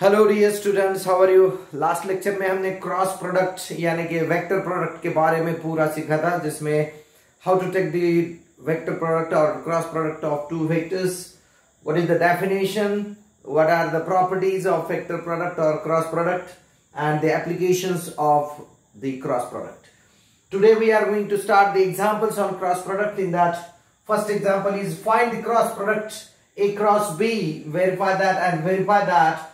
Hello dear students, how are you. Last lecture में हमने cross product यानी कि वेक्टर प्रोडक्ट के बारे में पूरा सीखा था, जिसमें how to take the vector product और cross product of two vectors, what is the definition, what are the properties of vector product और cross product and the applications of the cross product. Today we are going to start the examples on cross product. In that, first example is find the cross product A cross B, verify that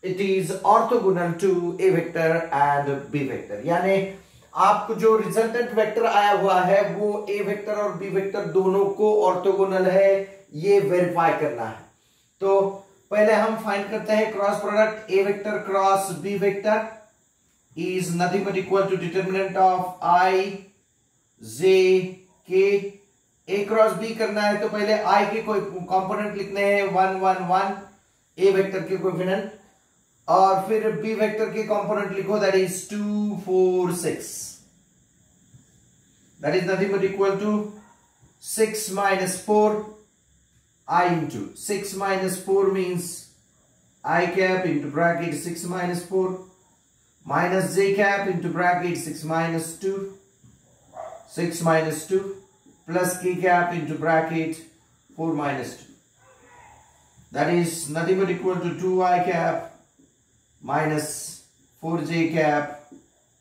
it is orthogonal to A vector and B vector. यानी आपको जो resultant vector आया हुआ है वो A vector और B vector दोनों को ऑर्थोगोनल है, ये वेरीफाई करना है. तो पहले हम फाइंड करते हैं cross product A vector cross B vector is nothing but equal to determinant of I J K. A cross B करना है तो पहले I के कोई कंपोनेंट लिखने हैं 1 1 1 A वेक्टर के कोएफिशिएंट, और फिर B वेक्टर के कंपोनेंट लिखो, that is 2 4 6. That is nothing but equal to 6 minus 4 I into 6 minus 4 means I cap into bracket 6 minus 4 minus j cap into bracket 6 minus 2 plus k cap into bracket 4 minus 2. That is nothing but equal to 2i cap minus 4j cap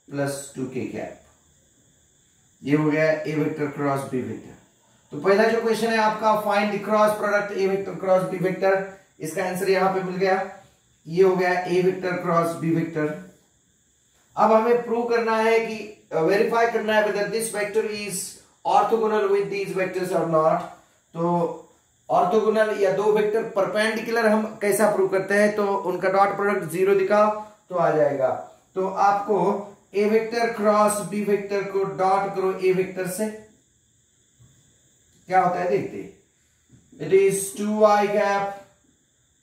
plus 2k cap. ये हो गया A vector cross B vector. तो पहला जो question है आपका, find the cross product A vector cross B vector, इसका answer यहां पे मिल गया. ये हो गया A vector cross B vector. अब हमें प्रूव करना है कि वेरीफाई करना है whether this vector is orthogonal with these vectors or not. तो ऑर्थोगोनल या दो वेक्टर परपेंडिकुलर हम कैसा प्रूव करते हैं, तो उनका डॉट प्रोडक्ट 0 दिखाओ तो आ जाएगा. तो आपको A vector cross B vector co dot करो A वेक्टर से, क्या होता है देखते हैं. It is 2i cap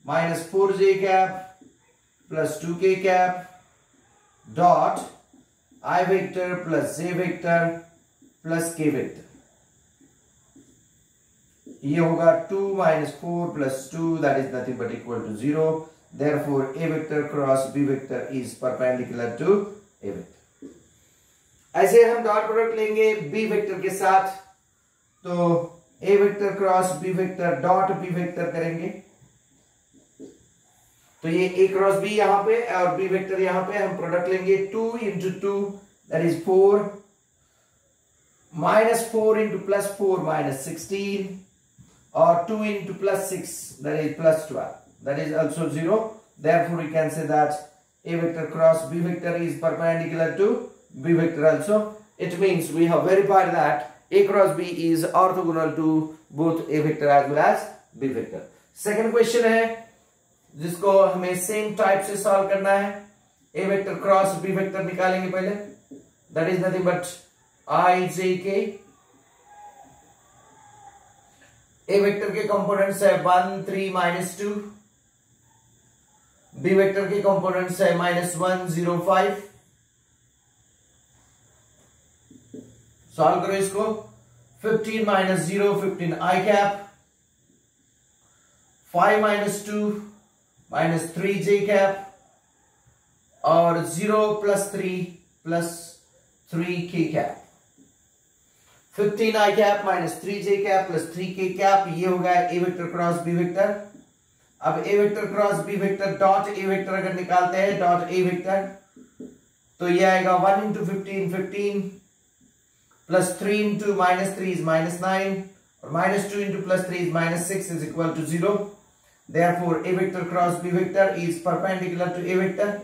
minus 4j cap plus 2k cap dot I vector plus J vector plus K vector. ये होगा 2 minus 4 plus 2, that is nothing but equal to 0. Therefore A vector cross B vector is perpendicular to A vector. ऐसे हम dot product लेंगे B vector के साथ, तो A vector cross B vector dot B vector करेंगे. तो ये A cross B यहां पे और B वेक्टर यहां पे हम प्रोडक्ट लेंगे. 2 into 2 that is 4 minus 4 into plus 4 minus 16, or 2 into plus 6 that is plus 12, that is also 0. Therefore we can say that A vector cross B vector is perpendicular to B vector also. It means we have verified that A cross B is orthogonal to both A vector as well as B vector. Second question है जिसको हमें same type से solve करना है. A vector cross B vector निकालेंगे पहले, that is nothing but I J K. A vector के components है 1 3 minus 2. B वेक्टर के कंपोनेंट्स है -1 0 5. सॉल्व करो इसको. 15 minus 0 15 I cap. 5 minus 2 minus 3 J cap, और 0 plus 3 plus 3 K cap. 15 I cap minus 3 J cap plus 3 K cap. ये हो गया A vector cross B vector. अब A vector cross B vector dot A vector अगर निकालते हैं dot A vector, तो ये आएगा 1 into 15 15 plus 3 into minus 3 is minus 9, और minus 2 into plus 3 is minus 6 is equal to 0. Therefore A vector cross B vector is perpendicular to A vector.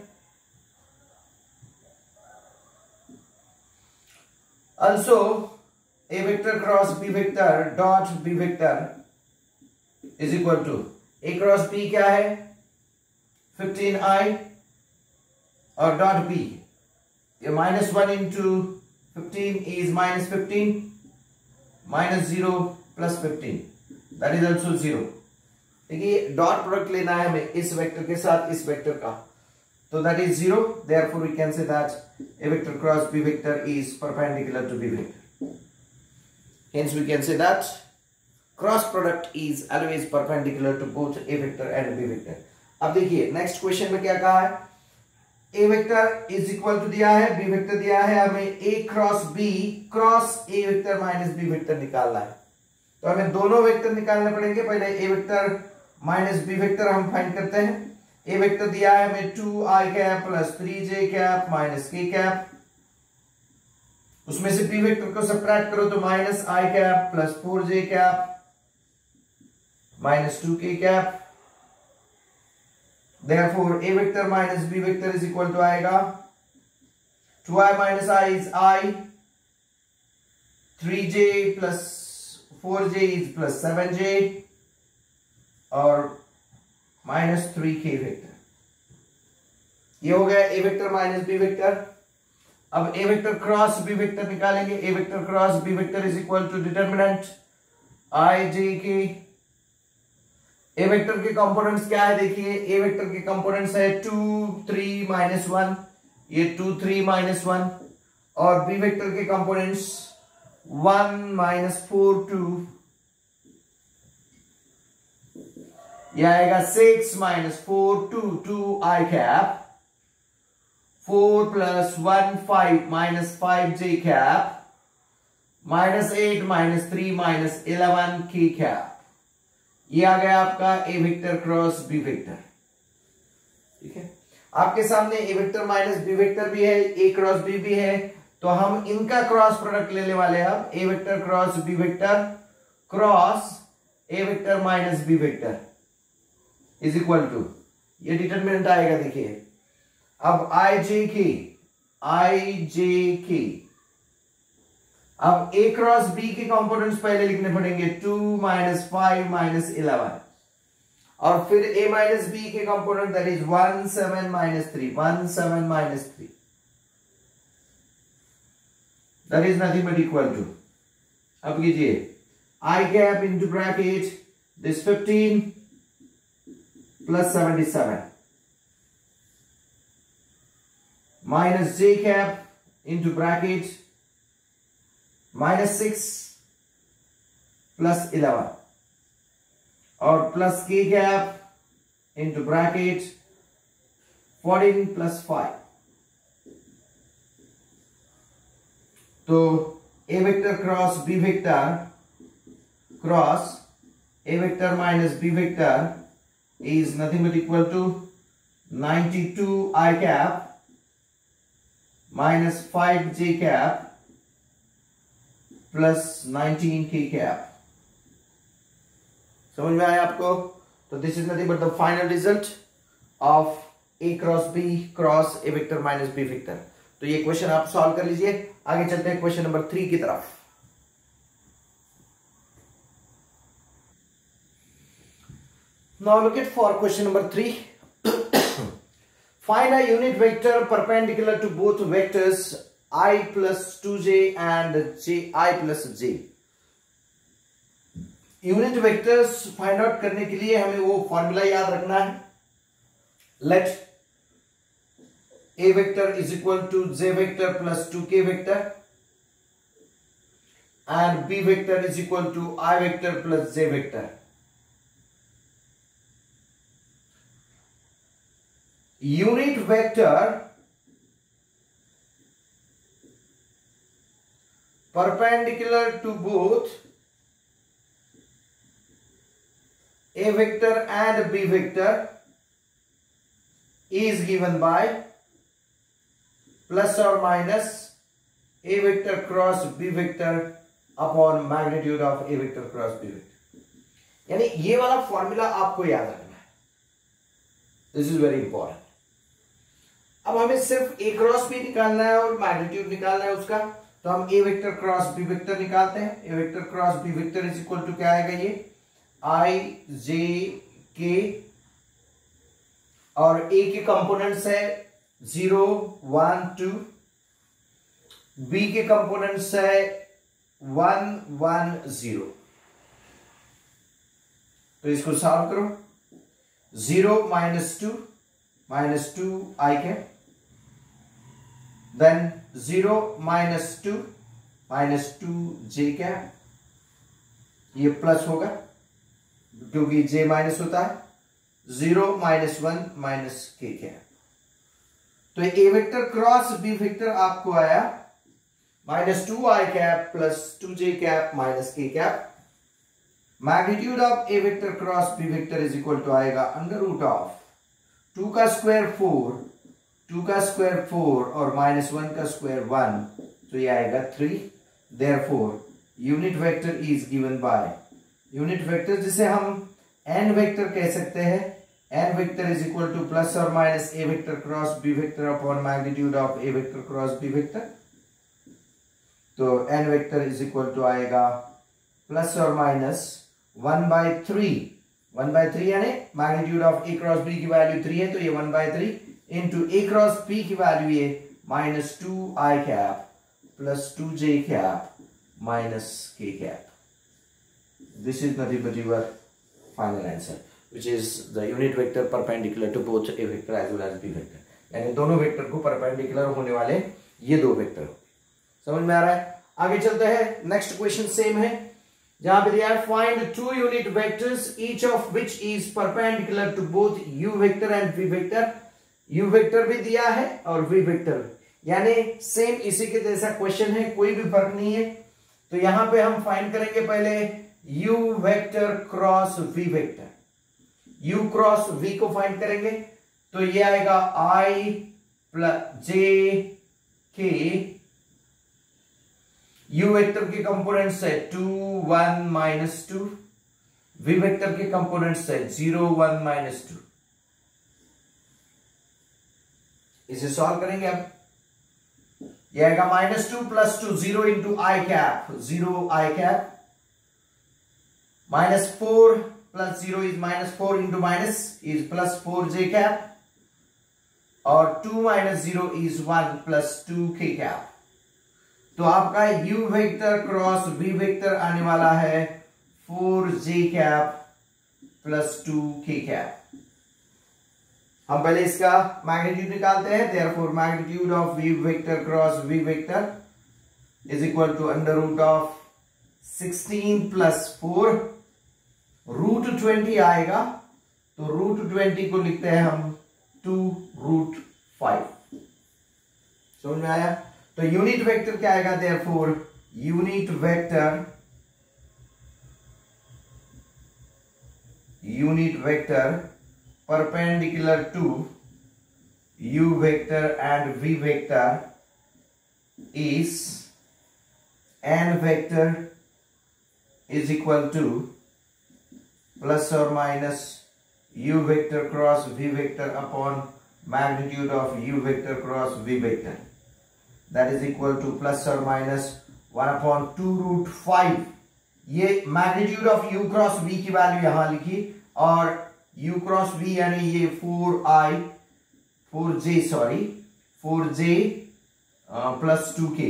Also A vector cross B vector dot B vector is equal to A cross B क्या है 15i, और dot B ये -1 into 15 is minus 15 minus 0 plus 15, that is also 0. देखिए dot product लेना है हमें इस vector के साथ इस वेक्टर का, तो that is 0. Therefore we can say that A vector cross B vector is perpendicular to B vector. Hence we can say that cross product is always perpendicular to both A vector and B vector. अब देखिए next question में क्या कहा है, A vector is equal to दिया है, B vector दिया है, हमें A cross B cross A vector minus B vector निकालना है। तो हमें दोनों वेक्टर निकालने पड़ेंगे। पहले A vector minus B vector हम फाइंड करते हैं। ए वेक्टर दिया है हमें 2i cap plus 3j cap minus k cap, उसमें से बी वेक्टर को सब्ट्रैक्ट करो तो minus i cap plus 4j cap minus 2k cap. Therefore, a vector minus b vector is equal to आएगा 2i minus I is I, 3j plus 4j is plus 7j और minus 3k vector. ये हो गया a vector minus b vector. अब a vector cross b vector निकालेंगे। a vector cross b vector is equal to determinant I j k। A vector के components क्या है देखिए, ए वेक्टर के कंपोनेंट्स है 2 3 माइनस 1, ये 2 3 माइनस 1, और बी वेक्टर के कंपोनेंट्स 1 माइनस 4 2, यह आएगा 6 माइनस 4 2 2 आई cap, 4 plus 1 5 minus 5 J cap minus 8 minus 3 minus 11 के कैप। ये आ गया आपका ए वेक्टर क्रॉस बी वेक्टर। ठीक है, आपके सामने ए वेक्टर माइनस बी वेक्टर भी है, ए क्रॉस बी भी है, तो हम इनका क्रॉस प्रोडक्ट लेने वाले हैं। अब A vector cross B vector cross A vector minus B vector is equal to, ये डिटरमिनेंट आएगा देखिए। अब आई जे के, अब a क्रॉस b के कंपोनेंट्स पहले लिखने पड़ेंगे 2 माइनस 5 माइनस 11, और फिर a माइनस b के component that is 1 7 minus 3 1 7 minus 3, that is nothing but equal to, अब कीजिए i cap into bracket this 15 plus 77 minus j cap into bracket minus 6 plus 11 और प्लस के कैप इंटू ब्रैकेट 14 प्लस 5। तो A vector cross B vector cross A vector minus B vector is nothing but equal to 92 I cap minus 5 J cap plus 19 K cap. समझ में आया आपको? तो this is nothing but the final result of A cross B cross A vector minus B vector. तो ये question आप solve कर लीजिए। आगे चलते हैं क्वेश्चन नंबर 3 की तरफ। Now look at for question number 3। Find a unit vector perpendicular to both vectors I plus 2j and I plus j। Unit vectors find out करने के लिए हमें वो फॉर्मूला याद रखना है। Let a vector is equal to j vector plus 2k vector and b vector is equal to I vector plus j vector. Unit vector perpendicular to both a vector and b vector is given by plus or minus a vector cross b vector upon magnitude of a vector cross b vector। यानी ये वाला formula आपको याद रखना है। This is very important. अब हमें सिर्फ a क्रॉस b निकालना है और मैग्नीट्यूड निकालना है उसका। तो हम A vector cross B vector निकालते हैं। A vector cross B vector is equal to क्या आएगा, ये आई जे के, और ए के कंपोनेंट्स है 0 1 2, बी के कंपोनेंट्स है 1 1 0। तो इसको सॉल्व करो। 0 माइनस 2 आई के, देन 0 माइनस 2 j कैप, ये प्लस होगा क्योंकि j माइनस होता है, 0 -1 माइनस k कैप। तो A vector cross B vector आपको आया -2i cap plus 2j cap minus k cap. Magnitude of A vector cross B vector is equal to आएगा under root of 2 का square 4, 2 का square 4 और -1 का square 1, तो ये आएगा 3। Therefore unit vector is given by, unit vector जिसे हम n वेक्टर कह सकते हैं, n vector is equal to plus और minus A vector cross B vector upon magnitude of A vector cross B vector. तो n vector is equal to आएगा plus और minus 1/3, 1/3 यानी magnitude of A cross B की value 3 है, तो ये 1/3 into A cross B की value ये -2i cap plus 2j cap minus k cap. This is nothing but your final answer, which is the unit vector perpendicular to both a vector as well as b vector. यानी दोनों vector को perpendicular होने वाले ये दो vector हो। समझ में आ रहा है? आगे चलते हैं। नेक्स्ट क्वेश्चन सेम है, जहां पे दिया है find two unit vectors each of which is perpendicular to both u vector and v vector. u vector भी दिया है और v वेक्टर, यानी सेम इसी के जैसा क्वेश्चन है, कोई भी फर्क नहीं है। तो यहां पे हम फाइंड करेंगे पहले u vector cross v vector, u cross v को फाइंड करेंगे, तो ये आएगा i plus j k। u vector के कंपोनेंट्स है 2 1 -2, v वेक्टर के कंपोनेंट्स है 0 1 -2। इसे सॉल्व करेंगे अब, यह आएगा -2 plus 2 0 into I cap, 0 I cap, -4 plus 0 is -4 into minus is plus 4j cap, और 2 - 0 इज 1 प्लस 2k कैप। तो आपका u vector cross v vector आने वाला है 4j cap plus 2k cap. हम पहले इसका मैग्नीट्यूड निकालते हैं। Therefore magnitude of v vector cross v vector is equal to under root of 16 plus 4 root 20 आएगा, तो रूट 20 को लिखते हैं हम 2√5। समझ में आया? तो यूनिट वेक्टर क्या आएगा? Therefore unit vector perpendicular to u vector and v vector is n vector is equal to plus or minus u vector cross v vector upon magnitude of u vector cross v vector, that is equal to plus or minus 1/2√5। ये magnitude of u cross v की value यहां लिखी, और u cross v यानी ये 4j plus 2k,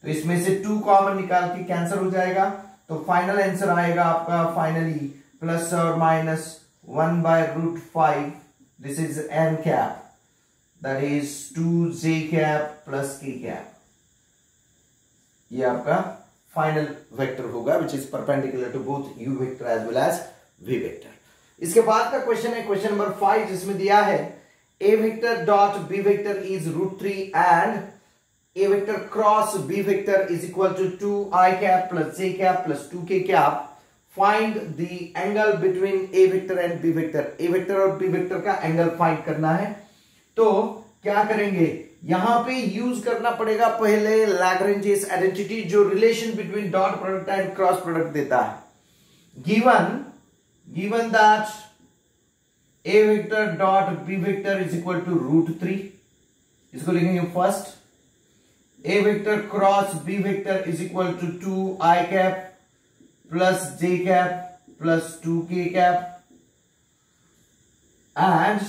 तो इसमें से 2 कॉमन निकाल के कैंसिल हो जाएगा, तो फाइनल आंसर आएगा आपका फाइनली प्लस और माइनस 1/√5। This is n cap, that is 2j cap plus k cap. ये आपका फाइनल वेक्टर होगा which is perpendicular to both u vector as well as v vector. इसके बाद का क्वेश्चन है क्वेश्चन नंबर 5, जिसमें दिया है a vector dot b vector is √3 and a vector cross b vector is equal to 2i cap plus j cap plus 2k cap. Find the angle between a vector and b vector. a vector और b vector का angle find करना है, तो क्या करेंगे? यहां पे use करना पड़ेगा पहले लैग्रेंजेस आइडेंटिटी, जो relation between dot product and cross product देता है। Given that a vector dot b vector is equal to √3, इसको लिखेंगे first. a vector cross b vector is equal to 2i cap plus j cap plus 2k cap, and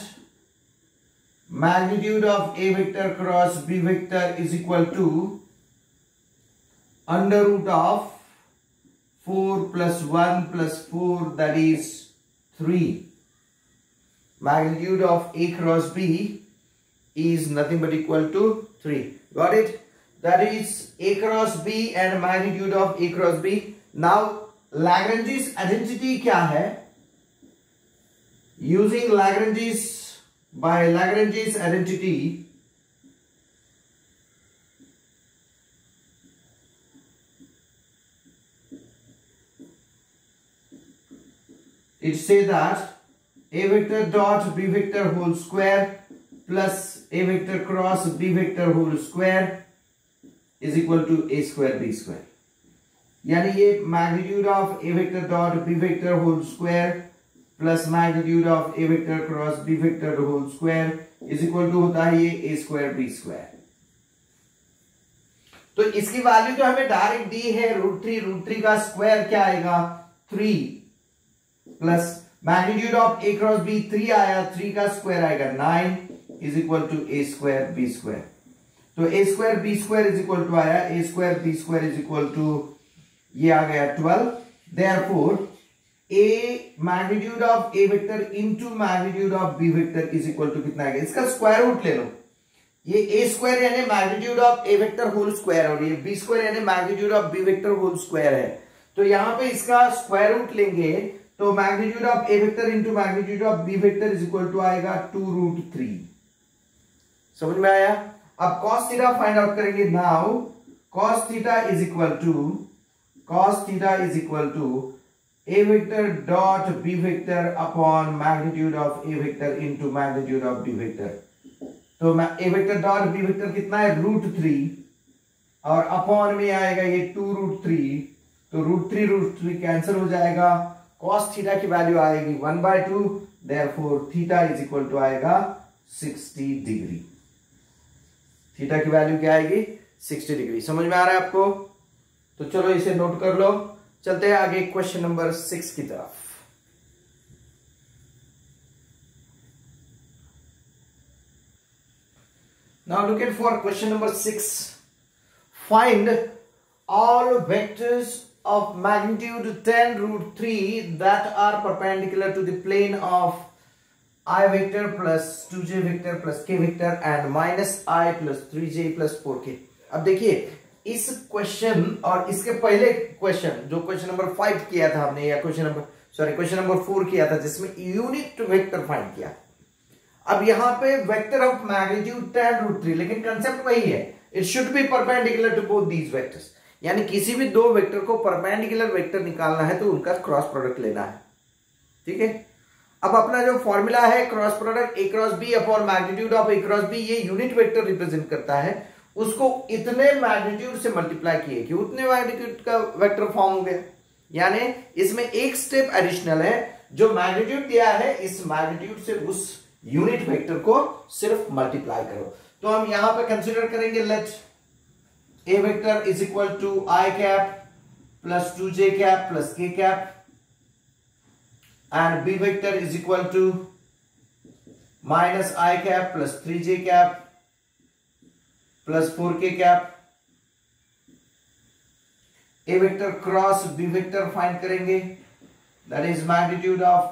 magnitude of a vector cross b vector is equal to under root of 4 plus 1 plus 4, that is 3. Magnitude of a cross b is nothing but equal to 3. Got it? That is a cross b and magnitude of a cross b. Now Lagrange's identity क्या है? using Lagrange's identity, it says that a vector dot b vector whole square plus a vector cross b vector whole square is equal to a square b square. यानी ये magnitude of A vector dot B vector whole square plus magnitude of A vector cross B vector whole square is equal to होता है ये ए square B square. तो इसकी value जो हमें direct दी है √3 का स्क्वायर क्या आएगा 3 plus magnitude of A cross B 3 आया 3 का स्क्वायर आएगा 9 is equal to A square B square. तो A square B square is equal to आया A square B square is equal to ये आ गया 12. Therefore, a magnitude of a vector into magnitude of b vector is equal to कितना आएगा. इसका square root ले लो. ये a स्क्वायर यानी magnitude of a vector whole square और ये b स्क्वायर यानी magnitude of b vector whole square है. तो यहां पे इसका स्क्वायर रूट लेंगे तो magnitude of a vector into magnitude of b vector is equal to आएगा 2√3. समझ में आया. अब cos थीटा फाइंड आउट करेंगे. Now cos theta is equal to a vector dot b vector upon magnitude of a vector into magnitude of b vector. तो a vector dot b vector कितना है √3 और अपॉन में आएगा ये 2√3. तो √3 cancel हो जाएगा. cos थीटा की वैल्यू आएगी 1/2. therefore theta is equal to आएगा 60 डिग्री. थीटा की वैल्यू क्या आएगी 60 डिग्री. समझ में आ रहा है आपको. तो चलो इसे नोट कर लो. चलते हैं आगे क्वेश्चन नंबर 6 की तरफ. Now look at for question number 6. Find all vectors of magnitude 10√3 that are perpendicular to the plane of I vector plus 2j vector plus k vector and -i plus 3j plus 4k. अब देखिए इस question और इसके पहले question जो question number 5 किया था हमने या क्वेश्चन नंबर 4 किया था जिसमें यूनिट वेक्टर फाइंड किया. अब यहां पे वेक्टर ऑफ मैग्नीट्यूड 10√3 लेकिन कंसेप्ट वही है. It should be perpendicular to both these vectors. यानी किसी भी दो वेक्टर को परपेंडिकुलर वेक्टर निकालना है तो उनका क्रॉस प्रोडक्ट लेना है. ठीक है. अब अपना जो फॉर्मूला है cross product a cross b upon magnitude of a cross b ये यूनिट वेक्टर रिप्रेजेंट करता है. उसको इतने मैग्नीट्यूड से मल्टीप्लाई किए कि उतने मैग्नीट्यूड का वेक्टर फॉर्म हो गया. यानी इसमें एक स्टेप एडिशनल है. जो मैग्नीट्यूड दिया है इस मैग्नीट्यूड से उस यूनिट वेक्टर को सिर्फ मल्टीप्लाई करो. तो हम यहां पे कंसीडर करेंगे let a vector is equal to i cap plus 2j cap plus k cap and b vector is equal to -i cap plus 3j cap plus 4k cap. A vector cross B vector find करेंगे. That is magnitude of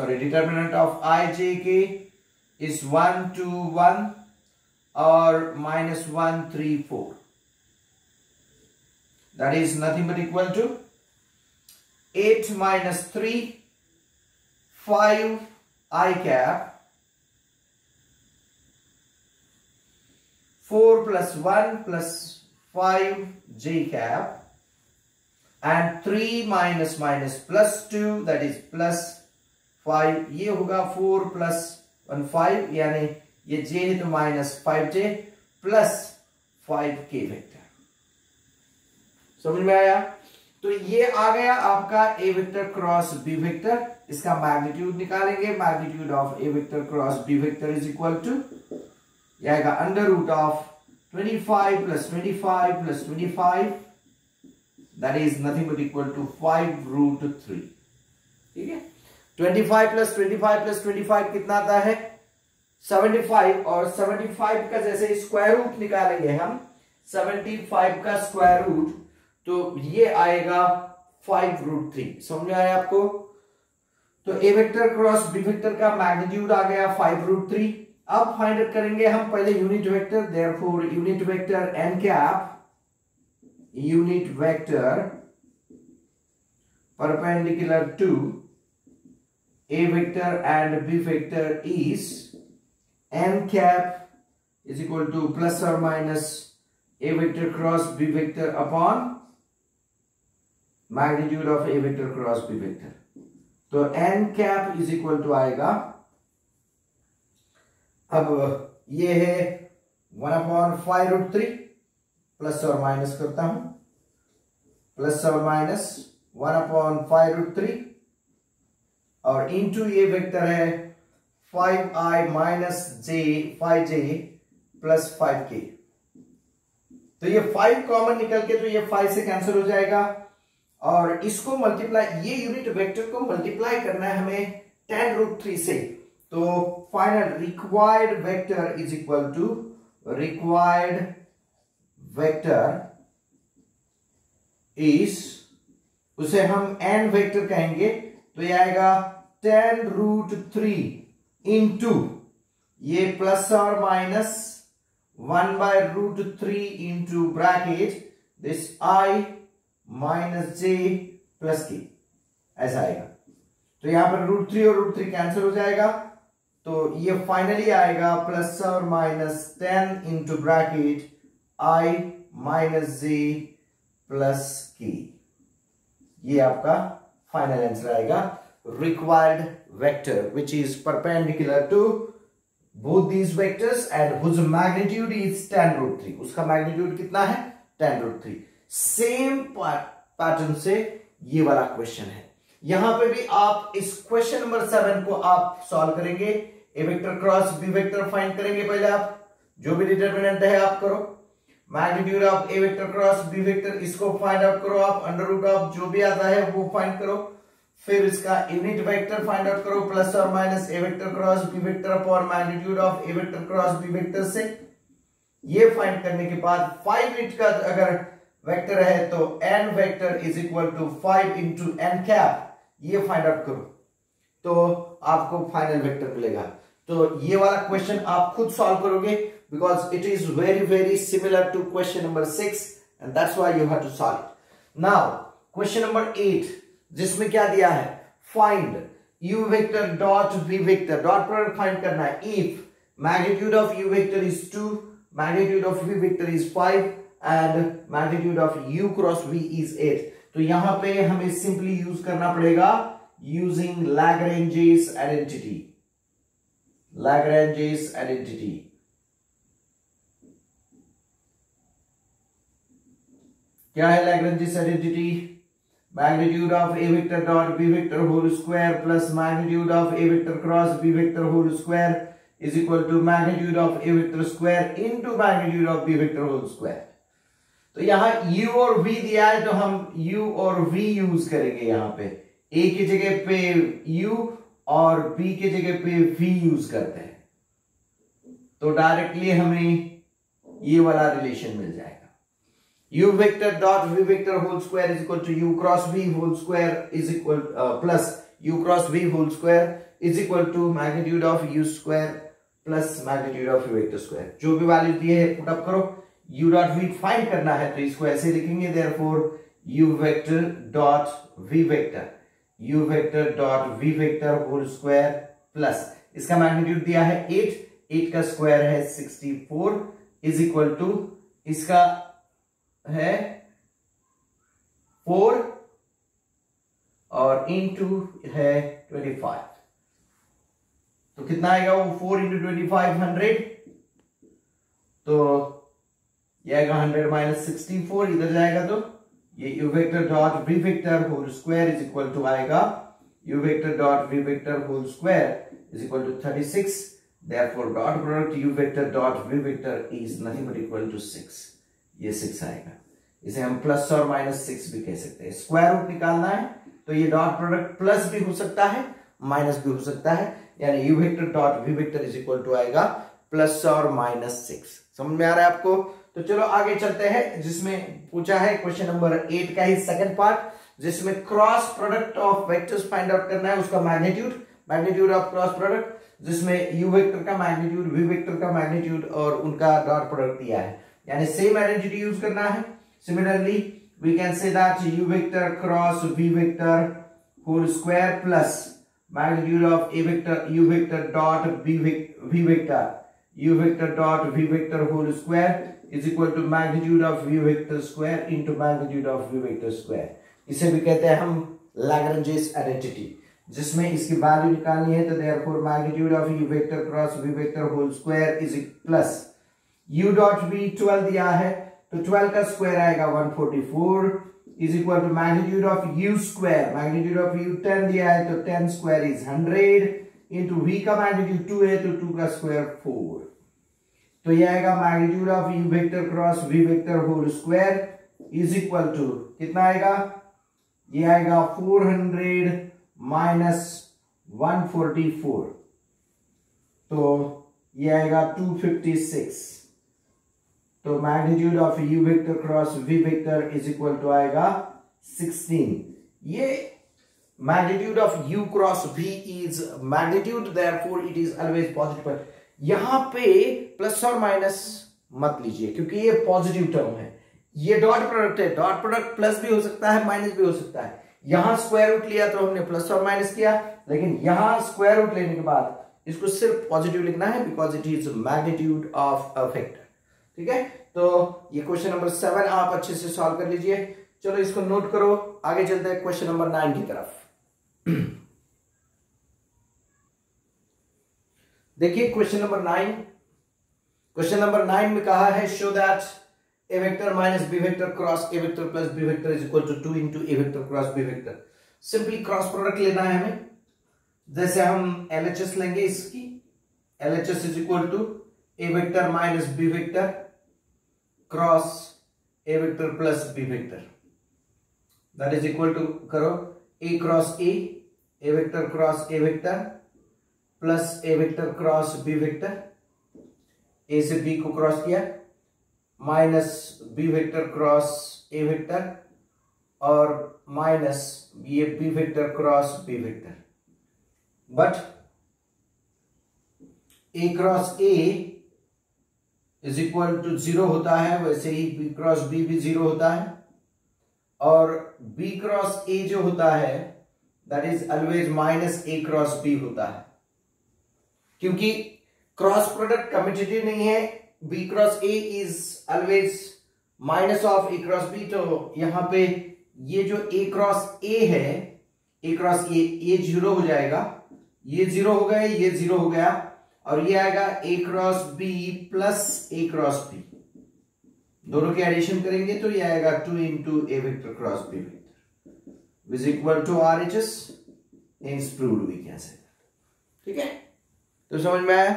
determinant of i j k is 1 2 1 और -1 3 4. That is nothing but equal to 8 - 3 5 i cap 4 plus 1 plus 5 j cap and 3 minus plus 2 that is plus 5. ये होगा 4 plus 1 5 यानी ये j है तो -5j plus 5k vector. समझ में आया. तो ये आ गया आपका a vector cross b vector. इसका मैग्नीट्यूड निकालेंगे. Magnitude of a vector cross b vector is equal to आएगा under root of 25 plus 25 plus 25 that is nothing but equal to 5√3. ठीक है. 25 plus 25 plus 25 कितना आता है 75 और 75 का जैसे स्क्वायर रूट निकालेंगे हम 75 का स्क्वायर रूट तो ये आएगा 5√3. समझ में आया आपको. तो A vector cross B vector का मैग्नीट्यूड आ गया 5√3. अब फाइंड आउट करेंगे हम पहले unit vector. Therefore unit vector n cap unit vector perpendicular to A vector and B vector is n cap is equal to plus or minus A vector cross B vector upon magnitude of A vector cross B vector. तो n cap is equal to आएगा, अब ये है 1/5√3 plus और minus करता हूं, plus और minus 1/5√3 और इंटू ये वेक्टर है 5i minus j 5j plus 5k। तो ये 5 कॉमन निकल के तो ये 5 से कैंसिल हो जाएगा और इसको मल्टीप्लाई, ये यूनिट वेक्टर को मल्टीप्लाई करना है हमें tan√3 से। तो final required vector is equal to required vector is, उसे हम n वेक्टर कहेंगे, तो ये आएगा tan√3 इंटू ये प्लस और minus 1/√3 into bracket this i minus j plus k, ऐसा आएगा। तो यहां पर √3 और √3 कैंसिल हो जाएगा, तो ये फाइनली आएगा प्लस और minus 10 into bracket i minus j plus k। ये आपका फाइनल आंसर आएगा, required vector which is perpendicular to both these vectors and whose magnitude is tan√3। उसका मैग्नीट्यूड कितना है? tan√3। सेम पैटर्न से ये वाला क्वेश्चन है। यहां पे भी आप इस क्वेश्चन नंबर 7 को आप सॉल्व करेंगे, A vector cross B vector find करेंगे। पहले आप जो भी डिटरमिनेंट है आप करो, magnitude of A vector cross B vector इसको फाइंड आउट करो आप, अंडर रूट ऑफ जो भी आता है वो फाइंड करो, फिर इसका यूनिट वेक्टर फाइंड आउट करो, प्लस और minus A vector cross B vector upon magnitude of A vector cross B vector से। ये फाइंड करने के बाद 5 यूनिट का अगर वेक्टर है तो n vector is equal to 5 into n cap, ये फाइंड आउट करो तो आपको फाइनल वेक्टर मिलेगा। तो ये वाला क्वेश्चन आप खुद सॉल्व करोगे because it is very very similar to question number 6 and that's why you have to solve it. Now question number 8 जिसमें क्या दिया है, find u vector dot v vector, dot product find करना है if magnitude of u vector is 2, magnitude of v vector is 5 and magnitude of u cross v is 8। तो यहां पे हमें सिंपली यूज करना पड़ेगा using Lagrange's identity. Lagrange's identity क्या है? Lagrange's identity, magnitude of A vector dot B vector whole square plus magnitude of A vector cross B vector whole square is equal to magnitude of A vector square into magnitude of B vector whole square. तो यहां u और v दिया है तो हम u और v use करेंगे। यहां पे a की जगह पे u और b की जगह पे v यूज करते हैं, तो डायरेक्टली हमें ये वाला रिलेशन मिल जाएगा। u vector dot v vector whole square is equal to u cross v whole square is equal plus u cross v whole square is equal to magnitude of u square plus magnitude of u vector square. जो भी value दिए है put up करो, u dot v find करना है तो इसको ऐसे लिखेंगे, therefore u vector dot v vector, u vector dot v vector whole square plus इसका मैग्नीट्यूड दिया है 8 का स्क्वायर है 64 इज इक्वल टू इसका है 4 और इंटू है 25। तो कितना आएगा वो 4 इंटू 25 100, तो ये आएगा 100 माइनस 64, इधर जाएगा तो ये u vector dot v vector whole square is equal to आएगा u vector dot v vector whole square is equal to 36। therefore dot product u vector dot v vector is nothing but equal to 6। ये 6 आएगा, इसे हम plus और minus 6 भी कह सकते हैं। स्क्वायर रूट निकालना है तो ये डॉट प्रोडक्ट प्लस भी हो सकता है माइनस भी हो सकता है, यानी u vector dot v vector is equal to आएगा प्लस और माइनस 6। समझ में आ रहा है आपको? तो चलो आगे चलते हैं, जिसमें पूछा है क्वेश्चन नंबर 8 का ही सेकंड पार्ट, जिसमें cross product of vectors find out करना है, उसका magnitude, magnitude of cross product, जिसमें u वेक्टर का मैग्नीट्यूड, v वेक्टर का मैग्नीट्यूड और उनका डॉट प्रोडक्ट दिया है, यानी सेम आइडेंटिटी यूज करना है। Similarly we can say that u vector cross v vector whole square plus magnitude of a vector u vector dot v vector u vector dot v vector whole square is equal to magnitude of v vector square into magnitude of v vector square. इसे भी कहते हैं हम Lagrange's identity, जिसमें इसकी value निकालनी है. तो therefore magnitude of u vector cross v vector whole square is plus u dot v 12 दिया है, तो 12 का स्क्वायर आएगा 144 is equal to magnitude of u square, magnitude of u 10 दिया है तो 10 square is 100 into v का magnitude 2 है तो 2 का स्क्वायर 4. तो ये आएगा magnitude of u vector cross v vector whole square is equal to कितना आएगा, ये आएगा 400 minus 144, तो ये आएगा 256. तो magnitude of u vector cross v vector is equal to आएगा 16. ये magnitude of u cross v is magnitude, therefore it is always positive. यहां पे प्लस और माइनस मत लीजिए क्योंकि ये पॉजिटिव टर्म है. ये डॉट प्रोडक्ट है, डॉट प्रोडक्ट प्लस भी हो सकता है माइनस भी हो सकता है. यहां स्क्वायर रूट लिया तो हमने प्लस और माइनस किया, लेकिन यहां स्क्वायर रूट लेने के बाद इसको सिर्फ पॉजिटिव लिखना है because it is magnitude of a vector. ठीक है, तो ये क्वेश्चन नंबर 7 आप अच्छे से सॉल्व कर लीजिए. चलो इसको नोट करो, आगे चलते हैं क्वेश्चन नंबर 9 की तरफ. देखिए क्वेश्चन नंबर 9. क्वेश्चन नंबर 9 में कहा है show that A vector minus B vector cross A vector plus B vector is equal to 2 into A vector cross B vector. Simply cross product लेना है हमें. जैसे हम LHS लेंगे इसकी, LHS is equal to A vector minus B vector cross A vector plus B vector, that is equal to करो A cross A vector cross A vector plus A vector cross B vector. A से B को cross किया, minus B vector cross A vector और minus ये B vector cross B vector. But A cross A is equal to 0 होता है, वैसे ही B cross B भी 0 होता है, और बी क्रॉस ए जो होता है that is always minus A cross B होता है. क्योंकि क्रॉस प्रोडक्ट कम्यूटेटिव नहीं है, B cross A is always minus of A cross B. तो यहां पे ये जो ए क्रॉस ए है, ए क्रॉस ए 0 हो जाएगा, ये 0 हो गया, ये 0 हो गया, और ये आएगा A cross B plus A cross B. दोनों के एडिशन करेंगे तो ये आएगा 2 into A vector cross B vector is equal to RHS. Hence proved we can say. ठीक है, तो समझ में आया.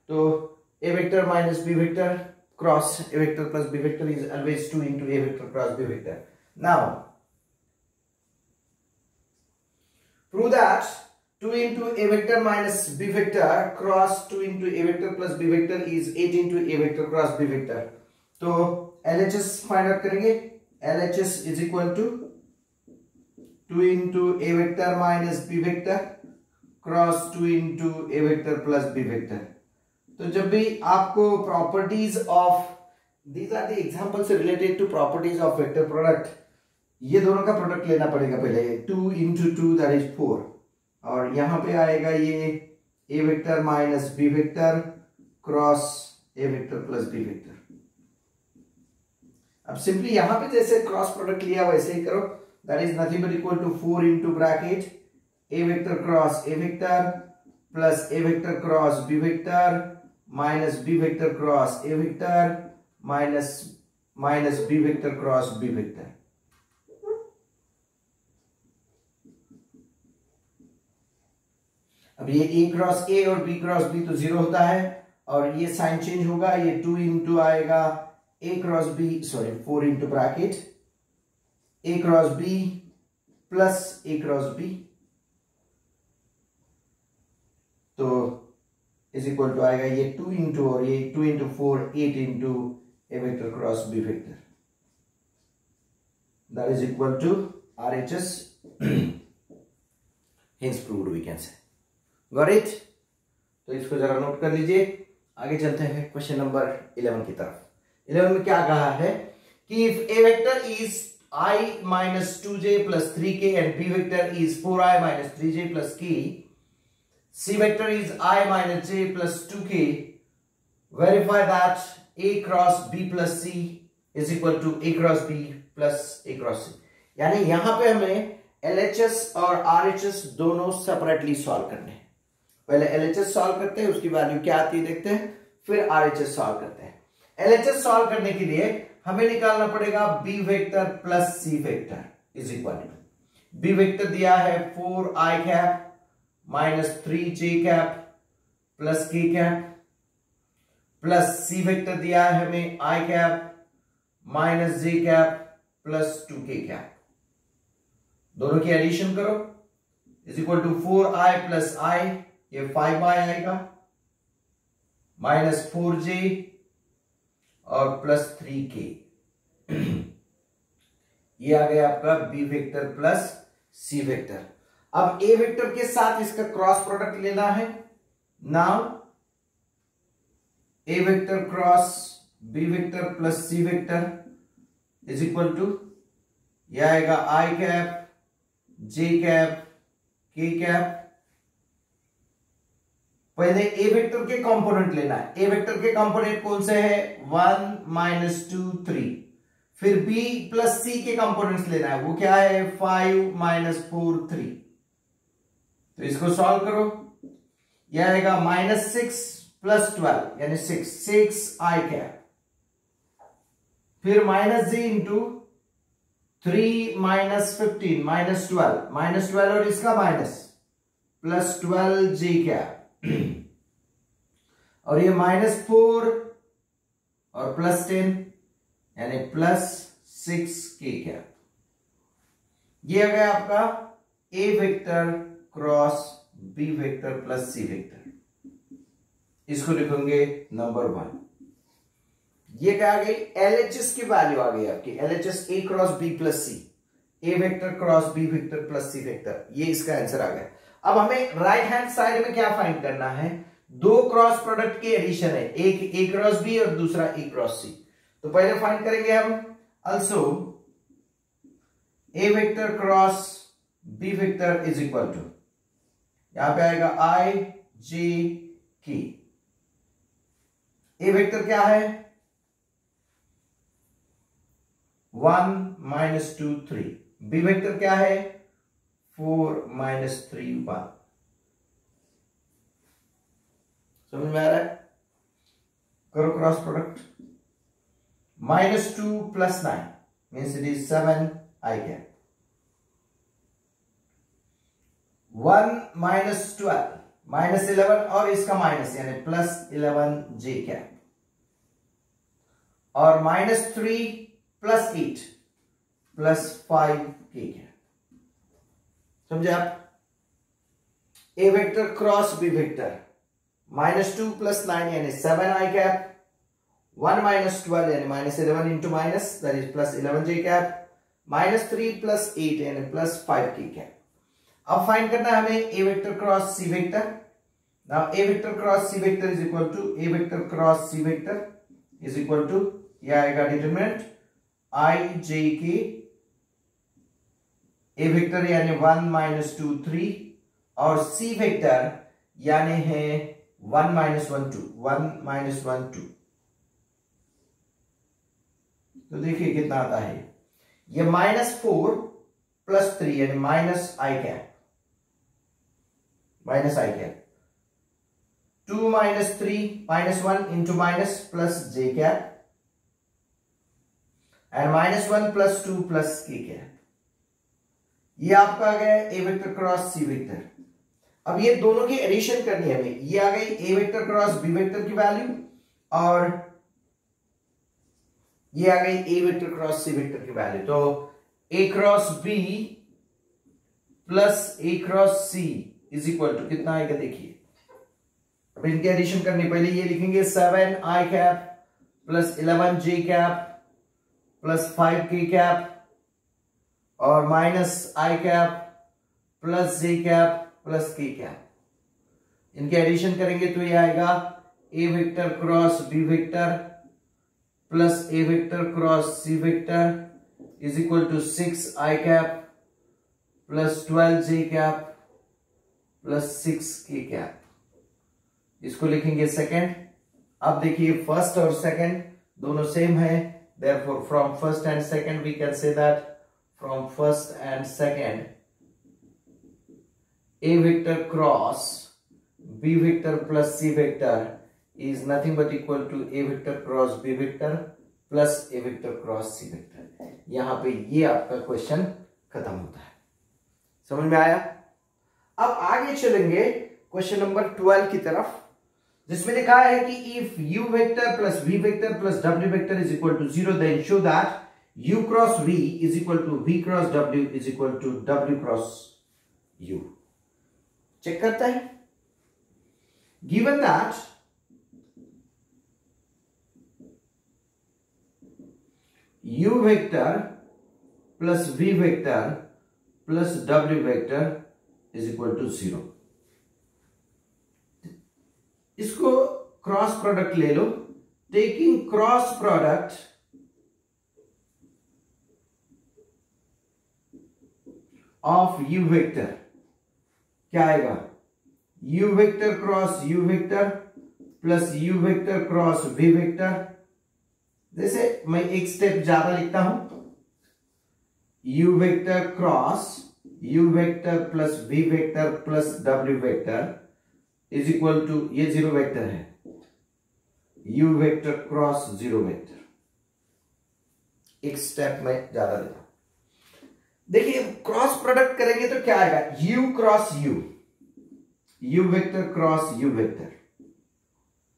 तो A vector minus B vector cross A vector plus B vector is always 2 into A vector cross B vector. Now prove that 2 into a vector minus b vector cross 2 into a vector plus b vector is 8 into a vector cross b vector. तो LHS find out करेंगे. LHS is equal to 2 into a vector minus b vector cross 2 into a vector plus b vector. तो जब भी आपको properties of, these are the examples related to properties of vector product, ये दोनों का product लेना पड़ेगा पहले. 2 into 2 that is 4, और यहां पे आएगा ये A vector minus B vector cross A vector plus B vector. अब सिंपली यहां पे जैसे क्रॉस प्रोडक्ट लिया वैसे ही करो. That is nothing but equal to 4 into bracket A vector cross A vector plus A vector cross B vector minus B vector cross A vector minus B vector cross B vector. अब ये ए cross ए और B cross B तो 0 होता है, और ये sign change होगा, ये 2 इंटू आएगा A cross B, sorry 4 into bracket A cross B plus A cross B, तो इज इक्वल टू आएगा ये 2 इंटू और ये 2 into 4 8 into A vector cross B vector. That is equal to RHS. Hence proved we can say. Got it? तो इसको जरा note कर लीजिए. आगे चलते हैं क्वेश्चन नंबर 11 की तरफ. 11 में क्या कहा है कि if a vector is I minus 2j plus 3k and b vector is 4i minus 3j plus k, C vector is I minus j plus 2k. Verify that A cross B plus C is equal to A cross B plus A cross C. यानी यहां पे हमें LHS और RHS दोनों separately solve करने हैं। पहले LHS solve करते हैं, उसकी वैल्यू क्या आती है देखते हैं, फिर RHS सॉल्व करते हैं। LHS सॉल्व करने के लिए हमें निकालना पड़ेगा B vector plus C vector is equal to, B vector दिया है 4i cap minus 3j cap plus k cap, plus C vector दिया है हमें i cap minus j cap plus 2k cap. दोनों की एडिशन करो is equal to 4i plus i, ये 5i आएगा, माइनस 4j और प्लस 3k। ये आ गया आपका B vector plus C vector. अब A वेक्टर के साथ इसका क्रॉस प्रोडक्ट लेना है। Now A vector cross B vector plus C vector is equal to, यह आएगा i cap j cap k cap. पहले A वेक्टर के कंपोनेंट लेना है। A वेक्टर के कंपोनेंट कौन से है, 1 माइनस 2 3। फिर B प्लस C के कंपोनेंट्स लेना है, वो क्या है 5 माइनस 4 3। तो इसको सॉल्व करो, यह आएगा माइनस 6 प्लस 12 यानी 6 i कैप, फिर minus j into 3 minus 15 minus 12 और इसका माइनस प्लस 12 j कैप, और ये माइनस 4 और प्लस 10 यानी प्लस 6 k कैप। ये आ गया आपका A vector cross B vector plus C vector. इसको लिखेंगे नंबर 1। ये क्या आ गई, LHS की वैल्यू आ गई आपकी, LHS A cross B plus C, A vector cross B vector plus C vector, ये इसका आंसर आ गया। अब हमें राइट हैंड साइड में क्या फाइंड करना है, दो क्रॉस प्रोडक्ट के एडिशन है, एक A क्रॉस B और दूसरा A क्रॉस C। तो पहले फाइंड करेंगे हम also A vector cross B vector is equal to, यहां पे आएगा I J K। A vector क्या है 1 माइनस 2 3, B वेक्टर क्या है 4 माइनस 3 1। समझ में आ रहा है, करो cross product. Minus 2 plus 9 means it is 7 i cap, 1 minus 12 minus 11 और इसका माइनस यानी प्लस 11 j कैप, और minus 3 plus 8 plus 5 k cap. समझे आप, A vector cross B vector, minus 2 plus 9 यानी 7 i कैप, 1 माइनस 12 यानी minus 11 into minus that is plus 11 j cap, minus 3 plus 8 यानी plus 5 k cap. अब find करना है हमें A vector cross C vector. Now A vector cross C vector is equal to, A vector cross C vector is equal to, यह आएगा determinant I J K, A vector यानी 1 minus 2 3 और C vector यानी है 1 minus 1 2, 1 minus 1 2। तो देखिए कितना आता है, ये माइनस 4 प्लस 3 यानी minus i cap, minus i cap, 2 minus 3 minus 1 into minus plus j cap, and minus 1 plus 2 plus k cap. ये आपका आ गया A vector cross C vector. अब ये दोनों की एडिशन करनी है हमें, ये आ गई A vector cross B vector की वैल्यू और ये आ गई A vector cross C vector की वैल्यू। तो A cross B plus A cross C is equal to कितना आएगा देखिए। अब इनकी एडिशन करनी, पहले ये लिखेंगे 7 i cap plus 11 j cap plus 5 k cap और minus i cap plus j cap plus k cap. इनके एडिशन करेंगे तो ये आएगा A vector cross B vector plus A vector cross C vector is equal to 6 i cap plus 12 j cap plus 6 K cap, इसको लिखेंगे second. अब देखिए first और सेकेंड दोनों सेम है, therefore from first and second we can say that from first and second a vector cross b vector plus c vector is nothing but equal to a vector cross b vector plus a vector cross c vector। यहां पे ये आपका question खत्म होता है। समझ में आया? अब आगे चलेंगे क्वेश्चन नंबर 12 की तरफ, जिसमें लिखा है कि if u vector plus v vector plus w vector is equal to 0 then show that u cross v is equal to v cross w is equal to w cross u। Check करते हैं। Given that u vector plus v vector plus w vector is equal to 0, इसको cross product ले लो। Taking cross product of u vector क्या आएगा? u vector cross u vector plus u vector cross v vector. जैसे मैं एक step ज्यादा लिखता हूं, u vector cross u vector plus v vector plus w vector is equal to, ये zero vector है, u vector cross zero vector. एक step में ज्यादा लेता हूं। देखिए क्रॉस प्रोडक्ट करेंगे तो क्या आएगा? u cross u vector cross u vector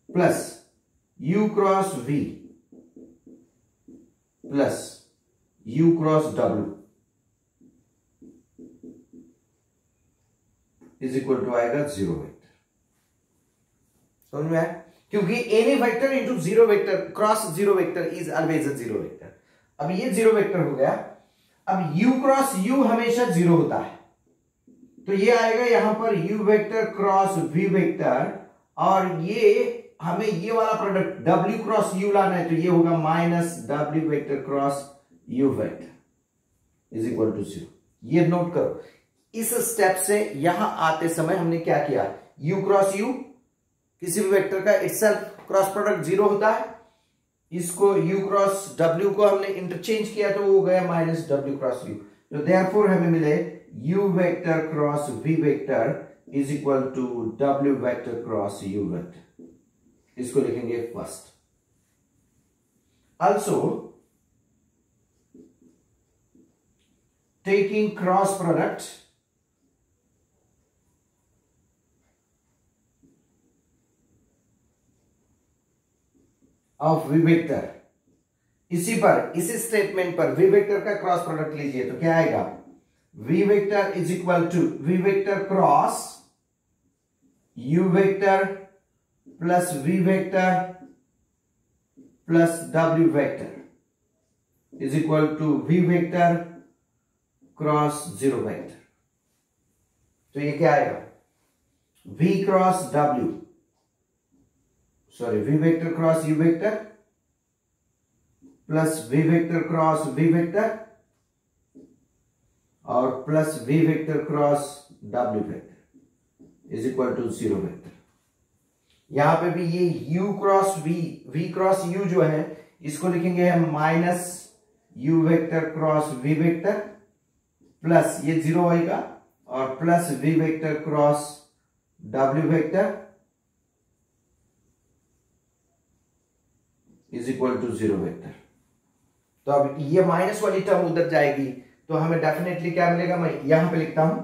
plus u cross v plus u cross w is equal to आएगा जीरो वेक्टर। समझ में आया? क्योंकि any vector into zero vector cross zero vector is always a zero vector. अब ये zero vector हो गया। अब u क्रॉस u हमेशा जीरो होता है, तो ये आएगा यहां पर u vector cross v vector, और ये हमें ये वाला प्रोडक्ट w क्रॉस u लाना है, तो ये होगा minus w vector cross u vector is equal to 0। ये नोट करो। इस स्टेप से यहां आते समय हमने क्या किया? u क्रॉस u, किसी भी वेक्टर का इटसेल्फ क्रॉस प्रोडक्ट जीरो होता है, इसको u क्रॉस w को हमने इंटरचेंज किया तो वो हो गया माइनस w क्रॉस u। तो देयरफॉर हमें मिले u vector cross v vector is equal to w vector cross u vector. इसको लिखेंगे first. Also taking cross product of v vector, इसी पर इसी स्टेटमेंट पर v वेक्टर का क्रॉस प्रोडक्ट लीजिए तो क्या आएगा? v vector is equal to v vector cross u vector plus v vector plus w vector is equal to v vector cross zero vector. तो ये क्या आएगा? v cross w, sorry v vector cross u vector plus v vector cross v vector और plus v vector cross w vector is equal to zero vector. यहां पे भी ये u cross v cross u जो है इसको लिखेंगे हम minus u vector cross v vector plus ये जीरो होगा और plus v vector cross w vector is equal to zero vector. तो अब ये माइनस वाली टर्म उधर जाएगी तो हमें डेफिनेटली क्या मिलेगा? मैं यहां पे लिखता हूं,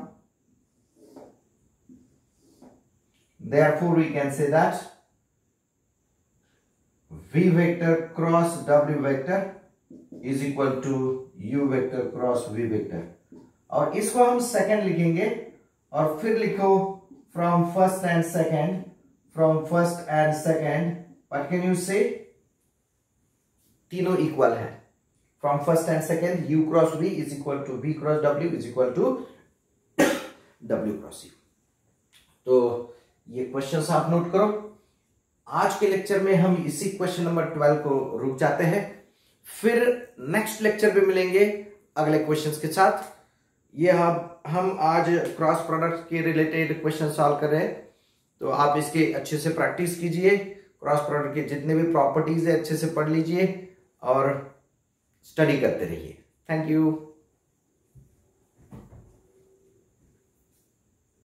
therefore we can say that v vector cross w vector is equal to u vector cross v vector, और इसको हम सेकंड लिखेंगे और फिर लिखो from first and second, from first and second, what can you say? तीनों equal है। From first and second u cross v is equal to v cross w is equal to w cross u। तो ये questions आप note करो। आज के lecture में हम इसी क्वेश्चन नंबर 12 को रुक जाते हैं, फिर नेक्स्ट लेक्चर पे मिलेंगे अगले क्वेश्चंस के साथ। ये हम आज क्रॉस प्रोडक्ट के रिलेटेड क्वेश्चन सॉल्व कर रहे हैं, तो आप इसके अच्छे से प्रैक्टिस कीजिए। क्रॉस प्रोडक्ट के जितने भी प्रॉपर्टीज है अच्छे से पढ़ लीजिए और स्टडी करते रहिए। Thank you.